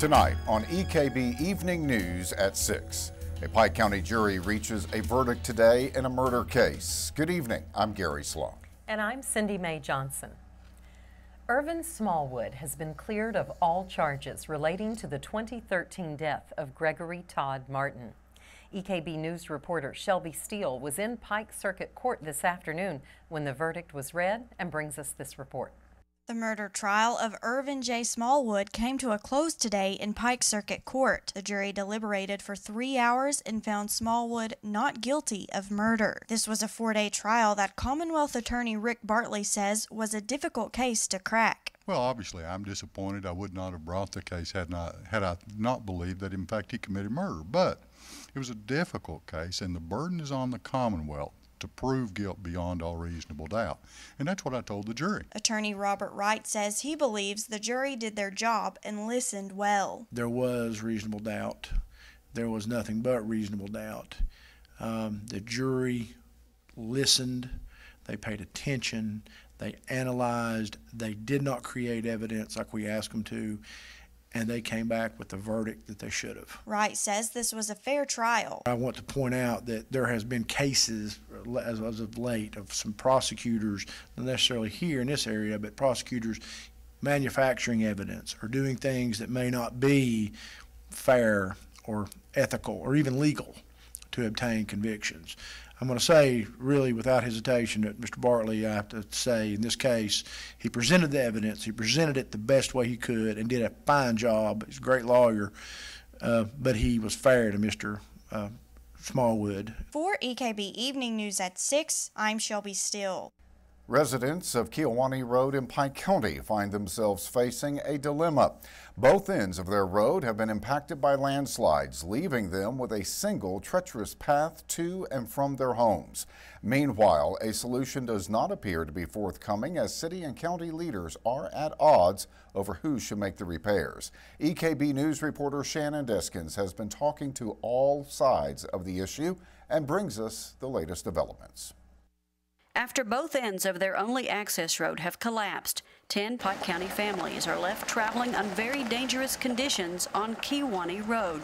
Tonight on EKB Evening News at 6. A Pike County jury reaches a verdict today in a murder case. Good evening, I'm Gary Sloan. And I'm Cindy Mae Johnson. Irvin Smallwood has been cleared of all charges relating to the 2013 death of Gregory Todd Martin. EKB News reporter Shelby Steele was in Pike Circuit Court this afternoon when the verdict was read and brings us this report. The murder trial of Irvin J. Smallwood came to a close today in Pike Circuit Court. The jury deliberated for 3 hours and found Smallwood not guilty of murder. This was a 4-day trial that Commonwealth Attorney Rick Bartley says was a difficult case to crack. Well, obviously, I'm disappointed. I would not have brought the case had I not believed that, in fact, he committed murder. But it was a difficult case, and the burden is on the Commonwealth to prove guilt beyond all reasonable doubt. And that's what I told the jury. Attorney Robert Wright says he believes the jury did their job and listened well. There was reasonable doubt. There was nothing but reasonable doubt. The jury listened, they paid attention, they analyzed, they did not create evidence like we asked them to, and they came back with the verdict that they should have. Wright says this was a fair trial. I want to point out that there has been cases as of late of some prosecutors, not necessarily here in this area, but prosecutors manufacturing evidence or doing things that may not be fair or ethical or even legal to obtain convictions. I'm going to say, really, without hesitation, that Mr. Bartley, I have to say, in this case, he presented the evidence, he presented it the best way he could, and did a fine job. He's a great lawyer, but he was fair to Mr. Smallwood. For EKB Evening News at 6, I'm Shelby Steele. Residents of Keowani Road in Pike County find themselves facing a dilemma. Both ends of their road have been impacted by landslides, leaving them with a single treacherous path to and from their homes. Meanwhile, a solution does not appear to be forthcoming as city and county leaders are at odds over who should make the repairs. EKB News reporter Shannon Deskins has been talking to all sides of the issue and brings us the latest developments. After both ends of their only access road have collapsed, 10 Pike County families are left traveling on very dangerous conditions on Keowani Road.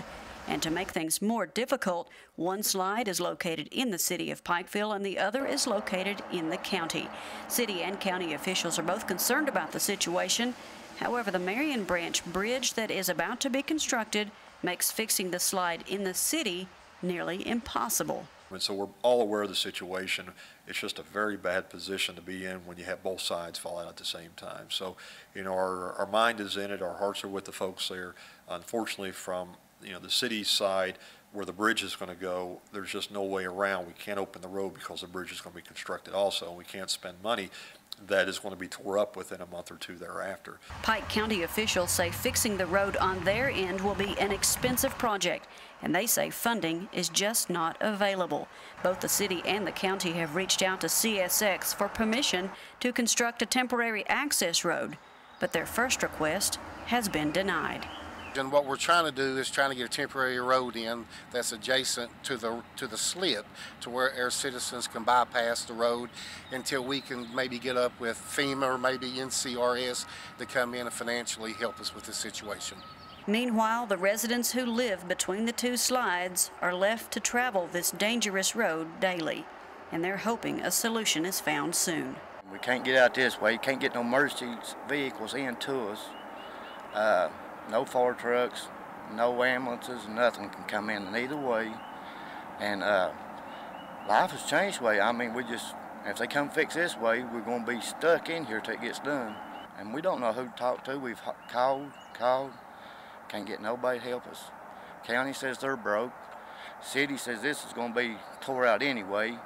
And to make things more difficult, one slide is located in the city of Pikeville and the other is located in the county. City and county officials are both concerned about the situation. However, the Marion Branch bridge that is about to be constructed makes fixing the slide in the city nearly impossible. And so we're all aware of the situation. It's just a very bad position to be in when you have both sides fall out at the same time. So, you know, our mind is in it, our hearts are with the folks there. Unfortunately, from, you know, the city's side, where the bridge is going to go, there's just no way around. We can't open the road because the bridge is going to be constructed also. We can't spend money that is going to be tore up within a month or two thereafter. Pike County officials say fixing the road on their end will be an expensive project, and they say funding is just not available. Both the city and the county have reached out to CSX for permission to construct a temporary access road, but their first request has been denied. And what we're trying to do is trying to get a temporary road in that's adjacent to the slip to where our citizens can bypass the road until we can maybe get up with FEMA or maybe NCRS to come in and financially help us with this situation. Meanwhile, the residents who live between the two slides are left to travel this dangerous road daily, and they're hoping a solution is found soon. We can't get out this way. You can't get no emergency vehicles into us. No fire trucks, no ambulances, nothing can come in either way. And life has changed way. I mean, if they come fix this way, we're going to be stuck in here till it gets done. And we don't know who to talk to. We've called, can't get nobody to help us. County says they're broke. City says this is going to be tore out anyway.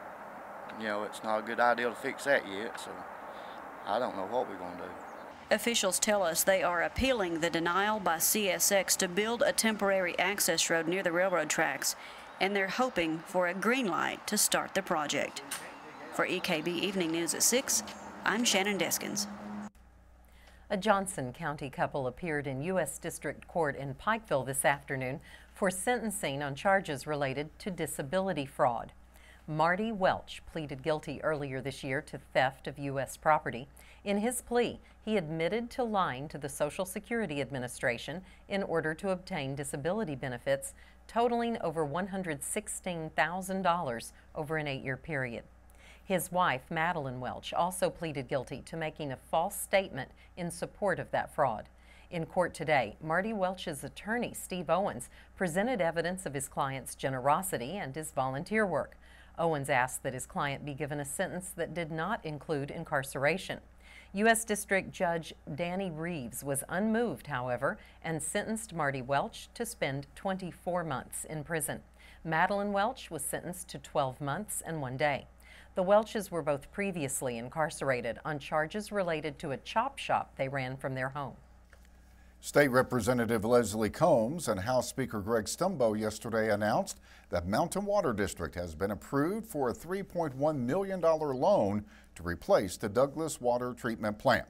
You know, it's not a good idea to fix that yet, so I don't know what we're going to do. Officials tell us they are appealing the denial by CSX to build a temporary access road near the railroad tracks, and they're hoping for a green light to start the project. For EKB Evening News at 6, I'm Shannon Deskins. A Johnson County couple appeared in U.S. District Court in Pikeville this afternoon for sentencing on charges related to disability fraud. Marty Welch pleaded guilty earlier this year to theft of U.S. property. In his plea, he admitted to lying to the Social Security Administration in order to obtain disability benefits totaling over $116,000 over an 8-year period. His wife, Madeline Welch, also pleaded guilty to making a false statement in support of that fraud. In court today, Marty Welch's attorney, Steve Owens, presented evidence of his client's generosity and his volunteer work. Owens asked that his client be given a sentence that did not include incarceration. U.S. District Judge Danny Reeves was unmoved, however, and sentenced Marty Welch to spend 24 months in prison. Madeline Welch was sentenced to 12 months and 1 day. The Welches were both previously incarcerated on charges related to a chop shop they ran from their home. State Representative Leslie Combs and House Speaker Greg Stumbo yesterday announced that Mountain Water District has been approved for a $3.1 million loan to replace the Douglas Water Treatment Plant.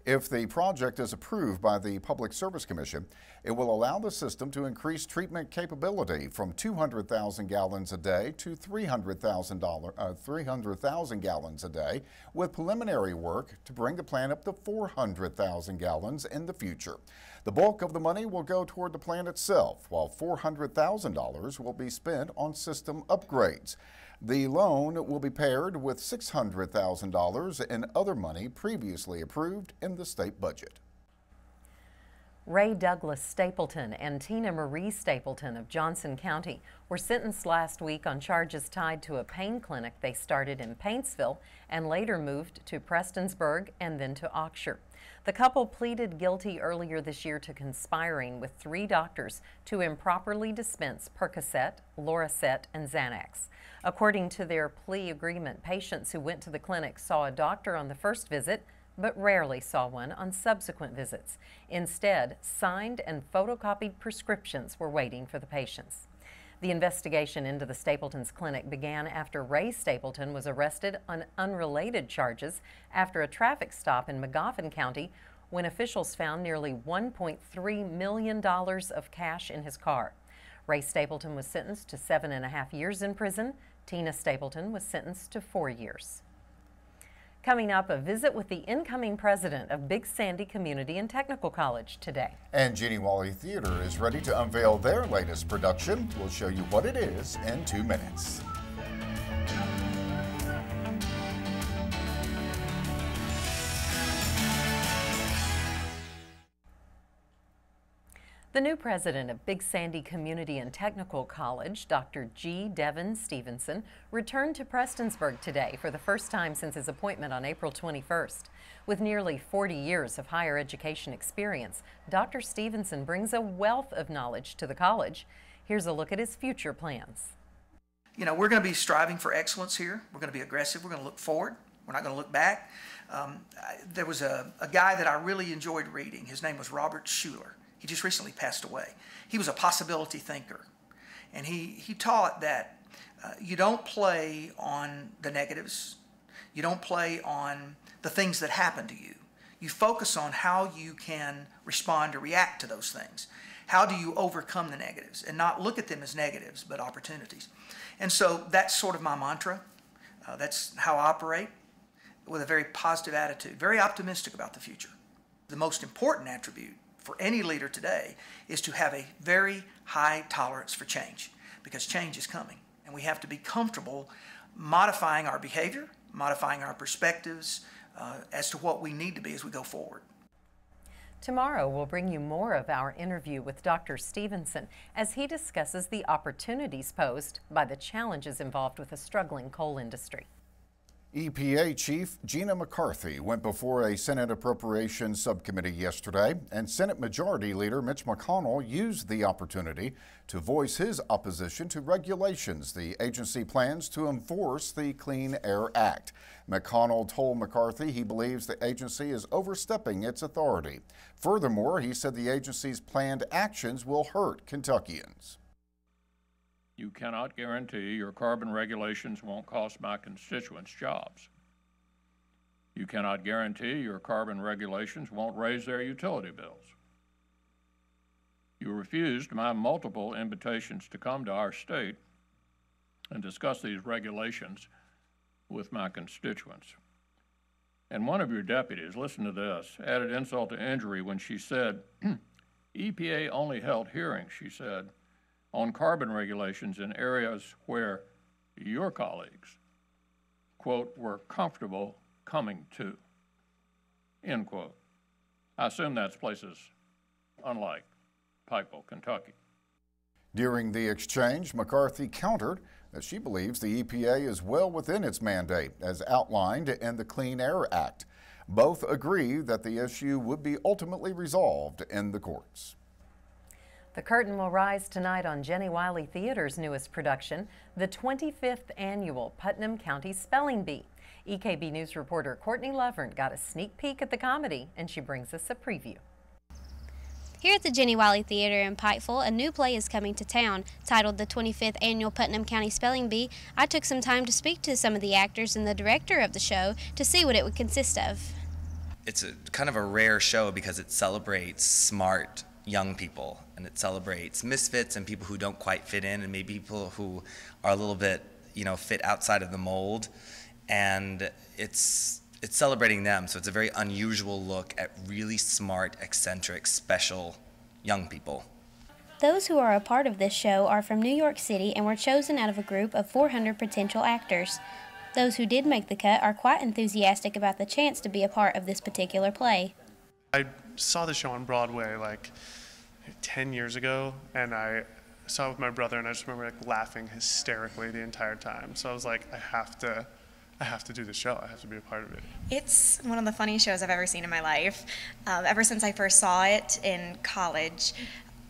If the project is approved by the Public Service Commission, it will allow the system to increase treatment capability from 200,000 gallons a day to 300,000 gallons a day, with preliminary work to bring the plant up to 400,000 gallons in the future. The bulk of the money will go toward the plant itself, while $400,000 will be spent on system upgrades. The loan will be paired with $600,000 in other money previously approved in the state budget. Ray Douglas Stapleton and Tina Marie Stapleton of Johnson County were sentenced last week on charges tied to a pain clinic they started in Paintsville and later moved to Prestonsburg and then to Oxshire. The couple pleaded guilty earlier this year to conspiring with 3 doctors to improperly dispense Percocet, Loracet, and Xanax. According to their plea agreement, patients who went to the clinic saw a doctor on the first visit, but rarely saw one on subsequent visits. Instead, signed and photocopied prescriptions were waiting for the patients. The investigation into the Stapletons' clinic began after Ray Stapleton was arrested on unrelated charges after a traffic stop in Magoffin County when officials found nearly $1.3 million of cash in his car. Ray Stapleton was sentenced to 7.5 years in prison. Tina Stapleton was sentenced to 4 years. Coming up, a visit with the incoming president of Big Sandy Community and Technical College today. And Jeannie Wally Theater is ready to unveil their latest production. We'll show you what it is in 2 minutes. The new president of Big Sandy Community and Technical College, Dr. G. Devin Stevenson, returned to Prestonsburg today for the first time since his appointment on April 21st. With nearly 40 years of higher education experience, Dr. Stevenson brings a wealth of knowledge to the college. Here's a look at his future plans. You know, we're going to be striving for excellence here. We're going to be aggressive. We're going to look forward. We're not going to look back. There was a guy that I really enjoyed reading. His name was Robert Schuller. He just recently passed away. He was a possibility thinker. And he taught that you don't play on the negatives. You don't play on the things that happen to you. You focus on how you can respond or react to those things. How do you overcome the negatives and not look at them as negatives, but opportunities? And so that's sort of my mantra. That's how I operate, with a very positive attitude, very optimistic about the future. The most important attribute for any leader today is to have a very high tolerance for change, because change is coming, and we have to be comfortable modifying our behavior, modifying our perspectives as to what we need to be as we go forward. Tomorrow we'll bring you more of our interview with Dr. Stevenson as he discusses the opportunities posed by the challenges involved with a struggling coal industry. EPA Chief Gina McCarthy went before a Senate Appropriations Subcommittee yesterday, and Senate Majority Leader Mitch McConnell used the opportunity to voice his opposition to regulations the agency plans to enforce the Clean Air Act. McConnell told McCarthy he believes the agency is overstepping its authority. Furthermore, he said the agency's planned actions will hurt Kentuckians. You cannot guarantee your carbon regulations won't cost my constituents jobs. You cannot guarantee your carbon regulations won't raise their utility bills. You refused my multiple invitations to come to our state and discuss these regulations with my constituents. And one of your deputies, listen to this, added insult to injury when she said, EPA only held hearings, she said, on carbon regulations in areas where your colleagues, quote, were comfortable coming to, end quote. I assume that's places unlike Pikeville, Kentucky. During the exchange, McCarthy countered that she believes the EPA is well within its mandate as outlined in the Clean Air Act. Both agree that the issue would be ultimately resolved in the courts. The curtain will rise tonight on Jenny Wiley Theater's newest production, the 25th annual Putnam County Spelling Bee. EKB News reporter Courtney Lovern got a sneak peek at the comedy, and she brings us a preview. Here at the Jenny Wiley Theater in Pikeville, a new play is coming to town. Titled the 25th Annual Putnam County Spelling Bee, I took some time to speak to some of the actors and the director of the show to see what it would consist of. It's kind of a rare show because it celebrates smart young people, and it celebrates misfits and people who don't quite fit in, and maybe people who are a little bit, fit outside of the mold. And it's celebrating them, so it's a very unusual look at really smart, eccentric, special young people. Those who are a part of this show are from New York City and were chosen out of a group of 400 potential actors. Those who did make the cut are quite enthusiastic about the chance to be a part of this particular play. I saw the show on Broadway like 10 years ago, and I saw it with my brother, and I just remember laughing hysterically the entire time. So I was like, I have to do the show. I have to be a part of it. It's one of the funniest shows I've ever seen in my life. Ever since I first saw it in college,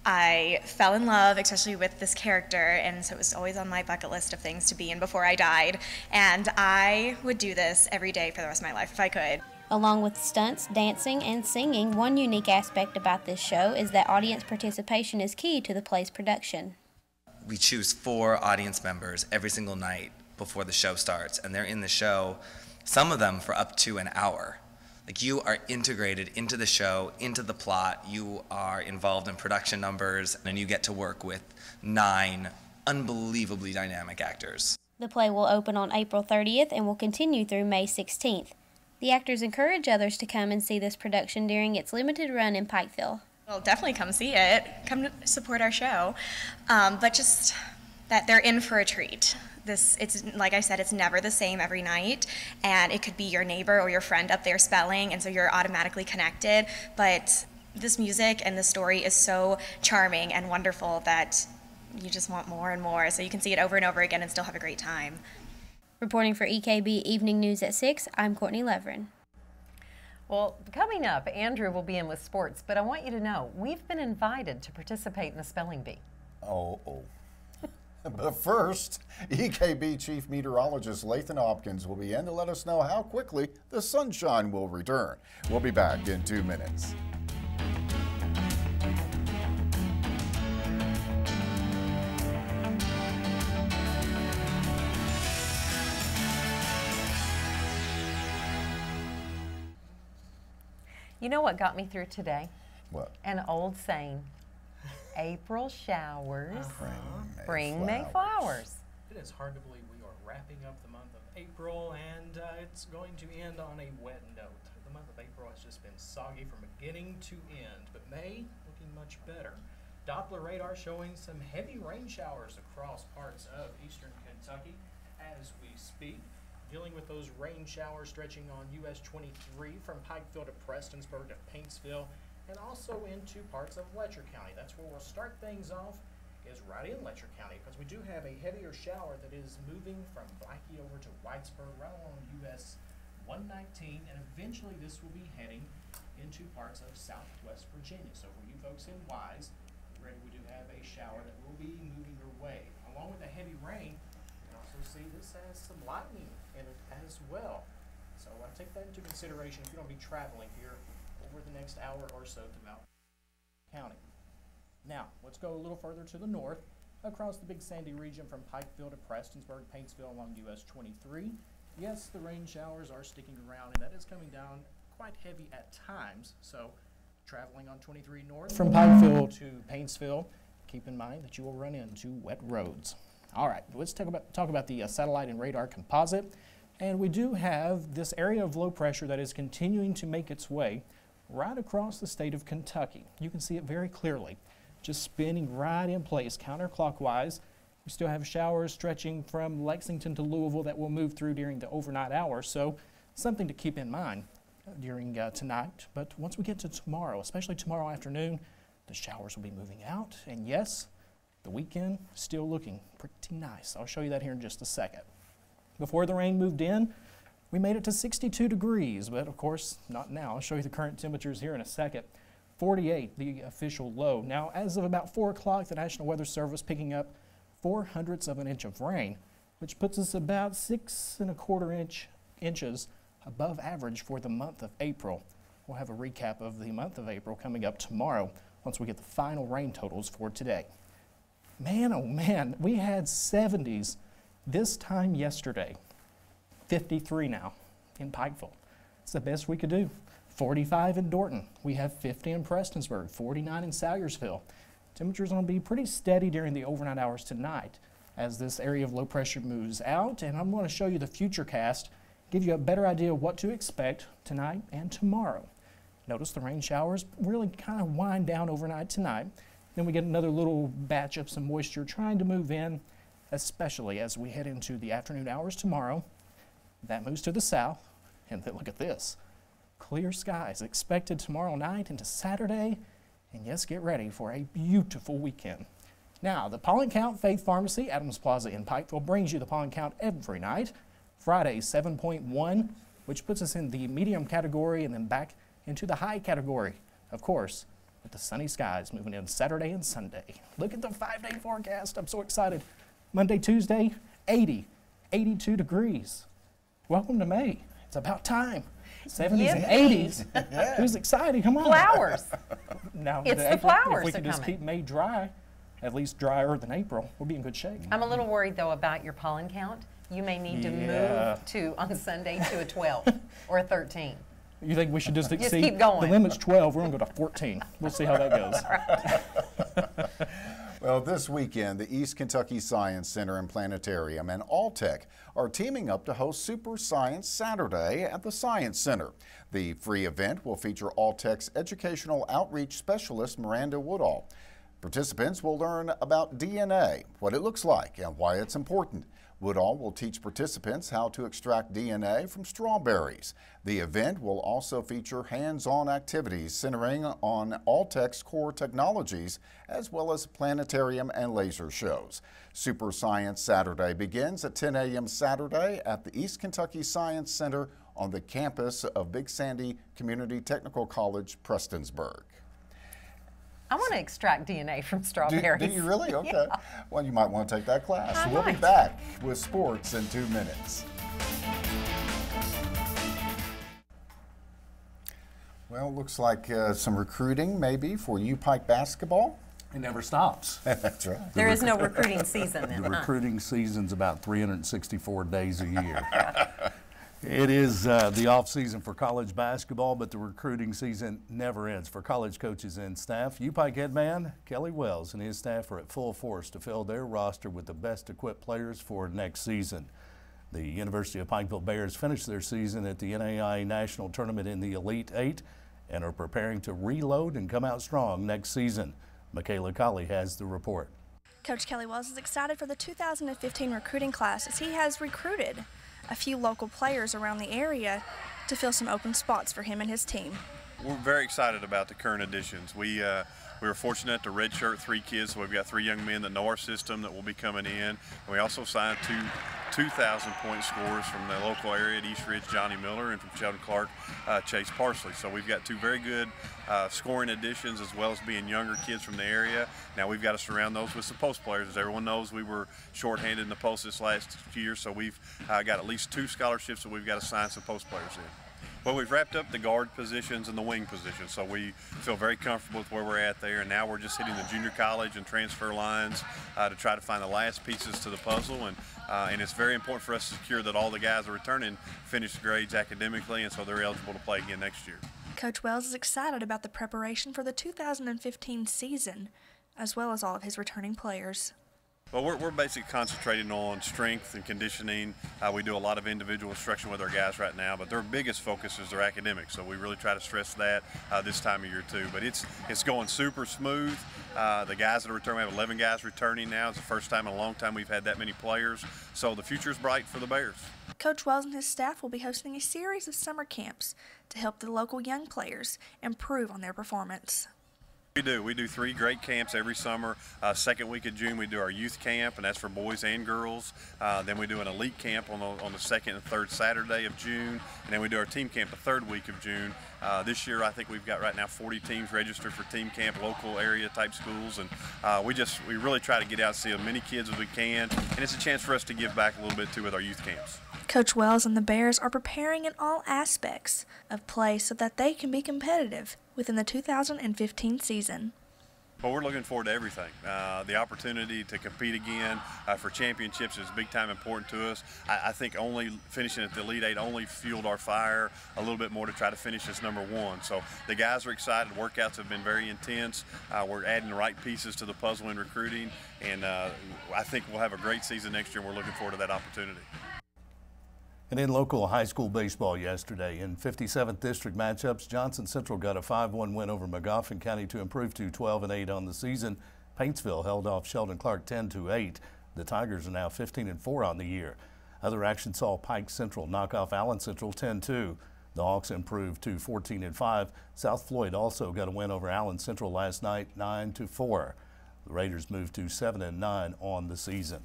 I fell in love, especially with this character, and so it was always on my bucket list of things to be in before I died. And I would do this every day for the rest of my life if I could. Along with stunts, dancing, and singing, one unique aspect about this show is that audience participation is key to the play's production. We choose 4 audience members every single night before the show starts, and they're in the show, some of them for up to an hour. Like, you are integrated into the show, into the plot, you are involved in production numbers, and you get to work with 9 unbelievably dynamic actors. The play will open on April 30th and will continue through May 16th. The actors encourage others to come and see this production during its limited run in Pikeville. Well, definitely come see it. Come to support our show. But just that they're in for a treat. It's like I said, it's never the same every night, and it could be your neighbor or your friend up there spelling, and so you're automatically connected. But this music and the story is so charming and wonderful that you just want more and more, so you can see it over and over again and still have a great time. Reporting for EKB Evening News at 6, I'm Courtney Leveren. Well, coming up, Andrew will be in with sports, but I want you to know, we've been invited to participate in the spelling bee. Oh. But first, EKB Chief Meteorologist Lathan Hopkins will be in to let us know how quickly the sunshine will return. We'll be back in 2 minutes. You know what got me through today? What? An old saying. April showers bring May flowers. It is hard to believe we are wrapping up the month of April, and it's going to end on a wet note. The month of April has just been soggy from beginning to end, but May looking much better. Doppler radar showing some heavy rain showers across parts of eastern Kentucky as we speak. Dealing with those rain showers stretching on US 23 from Pikeville to Prestonsburg to Paintsville, and also into parts of Letcher County. That's where we'll start things off, is right in Letcher County, because we do have a heavier shower that is moving from Blackie over to Whitesburg, right along US 119, and eventually this will be heading into parts of southwest Virginia. So for you folks in Wise, ready, we do have a shower that will be moving your way. Along with the heavy rain, you can also see this has some lightning in it as well. So I take that into consideration if you're going to be traveling here over the next hour or so throughout county. Now, let's go a little further to the north, across the Big Sandy region from Pikeville to Prestonsburg, Paintsville along US 23. Yes, the rain showers are sticking around, and that is coming down quite heavy at times. So, traveling on 23 north from Pikeville to Paintsville, keep in mind that you will run into wet roads. All right, let's talk about the satellite and radar composite. And we do have this area of low pressure that is continuing to make its way right across the state of Kentucky. You can see it very clearly, just spinning right in place counterclockwise. We still have showers stretching from Lexington to Louisville that will move through during the overnight hours, so something to keep in mind during tonight. But once we get to tomorrow, especially tomorrow afternoon, the showers will be moving out, and yes, the weekend still looking pretty nice. I'll show you that here in just a second. Before the rain moved in, we made it to 62 degrees, but of course not now. I'll show you the current temperatures here in a second. 48, the official low. Now, as of about 4 o'clock, the National Weather Service picking up 0.04 of an inch of rain, which puts us about 6 1/4 inches above average for the month of April. We'll have a recap of the month of April coming up tomorrow once we get the final rain totals for today. Man, oh man, we had 70s this time yesterday. 53 now in Pikeville. It's the best we could do. 45 in Dorton. We have 50 in Prestonsburg, 49 in Salyersville. Temperatures going to be pretty steady during the overnight hours tonight as this area of low pressure moves out, and I'm going to show you the future cast, give you a better idea of what to expect tonight and tomorrow. Notice the rain showers really kind of wind down overnight tonight. Then we get another little batch of some moisture trying to move in, especially as we head into the afternoon hours tomorrow. That moves to the south, and then look at this. Clear skies expected tomorrow night into Saturday, and yes, get ready for a beautiful weekend. Now, the pollen count, Faith Pharmacy, Adams Plaza in Pikeville, brings you the pollen count every night. Friday, 7.1, which puts us in the medium category and then back into the high category, of course, with the sunny skies moving in Saturday and Sunday. Look at the 5-day forecast. I'm so excited. Monday, Tuesday, 80, 82 degrees. Welcome to May. It's about time. 70s and 80s. It was exciting. Come on. Flowers. Now, it's the April, flowers if we can just keep May dry, at least drier than April, we'll be in good shape. I'm a little worried, though, about your pollen count. You may need to move to, on Sunday, to a 12 or a 13. You think we should just exceed? Just keep going. The limit's 12. We're going to go to 14. We'll see how that goes. Well, this weekend, the East Kentucky Science Center and Planetarium and Alltech are teaming up to host Super Science Saturday at the Science Center. The free event will feature Alltech's educational outreach specialist, Miranda Woodall. Participants will learn about DNA, what it looks like, and why it's important. Woodall will teach participants how to extract DNA from strawberries. The event will also feature hands-on activities centering on Alltech's core technologies, as well as planetarium and laser shows. Super Science Saturday begins at 10 a.m. Saturday at the East Kentucky Science Center on the campus of Big Sandy Community Technical College, Prestonsburg. I want to extract DNA from strawberries. Do you really? Okay. Yeah. Well, you might want to take that class. I We'll be might. back with sports in 2 minutes. Well, looks like some recruiting maybe for U Pike basketball. It never stops. That's right. There is no recruiting season then, The huh? recruiting season's about 364 days a year. It is the off season for college basketball, but the recruiting season never ends for college coaches and staff. UPike head man Kelly Wells and his staff are at full force to fill their roster with the best equipped players for next season. The University of Pikeville Bears finished their season at the NAIA National Tournament in the Elite Eight and are preparing to reload and come out strong next season. Michaela Colley has the report. Coach Kelly Wells is excited for the 2015 recruiting class as he has recruited a few local players around the area to fill some open spots for him and his team. We're very excited about the current additions. We were fortunate to redshirt 3 kids, so we've got 3 young men that know our system that will be coming in. And we also signed 2 2,000-point scorers from the local area at East Ridge, Johnny Miller, and from Sheldon Clark, Chase Parsley. So we've got 2 very good scoring additions, as well as being younger kids from the area. Now we've got to surround those with some post players. As everyone knows, we were shorthanded in the post this last year, so we've got at least 2 scholarships that we've got to sign some post players in. Well, we've wrapped up the guard positions and the wing positions, so we feel very comfortable with where we're at there. And now we're just hitting the junior college and transfer lines to try to find the last pieces to the puzzle. And it's very important for us to secure that all the guys are returning finished grades academically, and so they're eligible to play again next year. Coach Wells is excited about the preparation for the 2015 season, as well as all of his returning players. Well, we're basically concentrating on strength and conditioning. We do a lot of individual instruction with our guys right now, but their biggest focus is their academics. So we really try to stress that this time of year too. But it's going super smooth. The guys that are returning, we have 11 guys returning now. It's the first time in a long time we've had that many players. So the future is bright for the Bears. Coach Wells and his staff will be hosting a series of summer camps to help the local young players improve on their performance. We do 3 great camps every summer. Second week of June we do our youth camp, and that's for boys and girls. Then we do an elite camp on the second and third Saturday of June, and then we do our team camp the third week of June. This year I think we've got right now 40 teams registered for team camp, local area type schools, and we really try to get out and see as many kids as we can, and it's a chance for us to give back a little bit too with our youth camps. Coach Wells and the Bears are preparing in all aspects of play so that they can be competitive within the 2015 season. Well, we're looking forward to everything. The opportunity to compete again for championships is big time important to us. I think only finishing at the Elite Eight only fueled our fire a little bit more to try to finish as #1. So the guys are excited. Workouts have been very intense. We're adding the right pieces to the puzzle in recruiting, and I think we'll have a great season next year, and we're looking forward to that opportunity. And in local high school baseball yesterday, in 57th District matchups, Johnson Central got a 5-1 win over Magoffin County to improve to 12-8 on the season. Paintsville held off Sheldon Clark 10-8. The Tigers are now 15-4 on the year. Other action saw Pike Central knock off Allen Central 10-2. The Hawks improved to 14-5. South Floyd also got a win over Allen Central last night, 9-4. The Raiders moved to 7-9 on the season.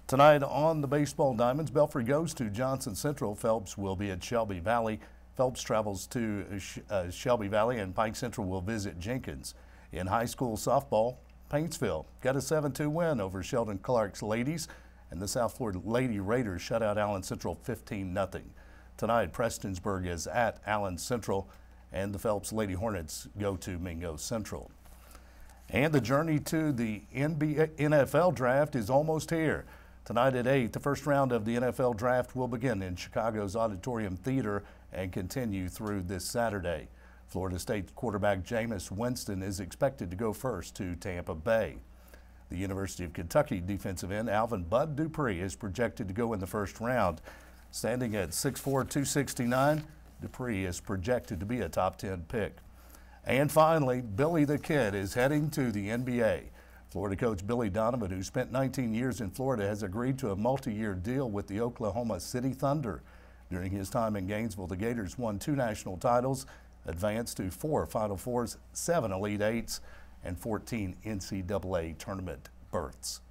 Tonight on the Baseball Diamonds, Belfry goes to Johnson Central. Phelps will be at Shelby Valley. Phelps travels to Shelby Valley, and Pike Central will visit Jenkins. In high school softball, Paintsville got a 7-2 win over Sheldon Clark's Ladies, and the South Florida Lady Raiders shut out Allen Central 15-0. Tonight, Prestonsburg is at Allen Central, and the Phelps Lady Hornets go to Mingo Central. And the journey to the NFL draft is almost here. Tonight at 8, the first round of the NFL draft will begin in Chicago's Auditorium Theater and continue through this Saturday. Florida State quarterback Jameis Winston is expected to go first to Tampa Bay. The University of Kentucky defensive end Alvin Bud Dupree is projected to go in the first round. Standing at 6'4", 269, Dupree is projected to be a top 10 pick. And finally, Billy the Kid is heading to the NBA. Florida coach Billy Donovan, who spent 19 years in Florida, has agreed to a multi-year deal with the Oklahoma City Thunder. During his time in Gainesville, the Gators won 2 national titles, advanced to 4 Final Fours, 7 Elite Eights, and 14 NCAA tournament berths.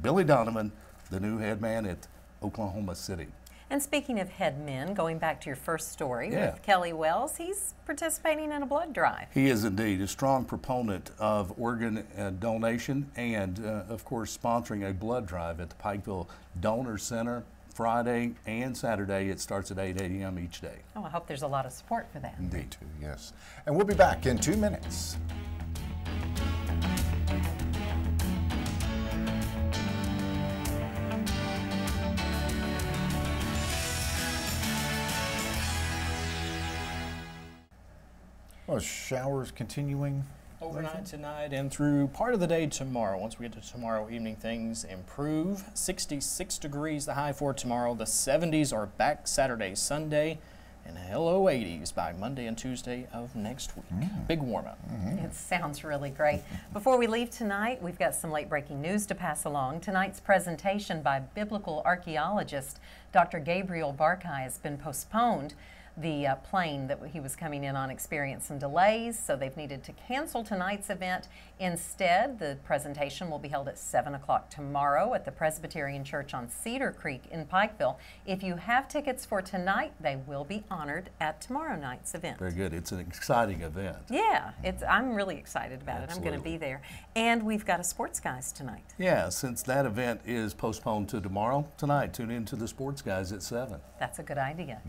Billy Donovan, the new head man at Oklahoma City. And speaking of head men, going back to your first story with Kelly Wells, he's participating in a blood drive. He is indeed a strong proponent of organ donation and, of course, sponsoring a blood drive at the Pikeville Donor Center Friday and Saturday. It starts at 8 a.m. each day. Oh, I hope there's a lot of support for that. Indeed, yes. And we'll be back in 2 minutes. Well, showers continuing overnight tonight and through part of the day tomorrow. Once we get to tomorrow evening, things improve. 66 degrees the high for tomorrow. The 70s are back Saturday, Sunday, and low 80s by Monday and Tuesday of next week. Big warm up. It sounds really great. Before we leave tonight, we've got some late breaking news to pass along. Tonight's presentation by biblical archaeologist Dr. Gabriel Barkai has been postponed. The plane that he was coming in on experienced some delays, so they've needed to cancel tonight's event. Instead, the presentation will be held at 7 o'clock tomorrow at the Presbyterian Church on Cedar Creek in Pikeville. If you have tickets for tonight, they will be honored at tomorrow night's event. Very good. It's an exciting event. Yeah, I'm really excited about it. I'm going to be there. And we've got a Sports Guys tonight. Yeah, since that event is postponed to tomorrow, tonight tune in to the Sports Guys at 7. That's a good idea.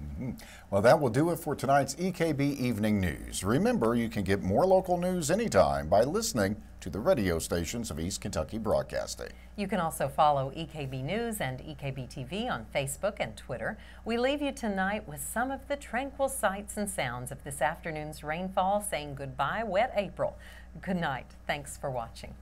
Well, that will do it for tonight's EKB Evening News. Remember, you can get more local news anytime by listening to the radio stations of East Kentucky Broadcasting. You can also follow EKB News and EKB TV on Facebook and Twitter. We leave you tonight with some of the tranquil sights and sounds of this afternoon's rainfall, saying goodbye, wet April. Good night. Thanks for watching.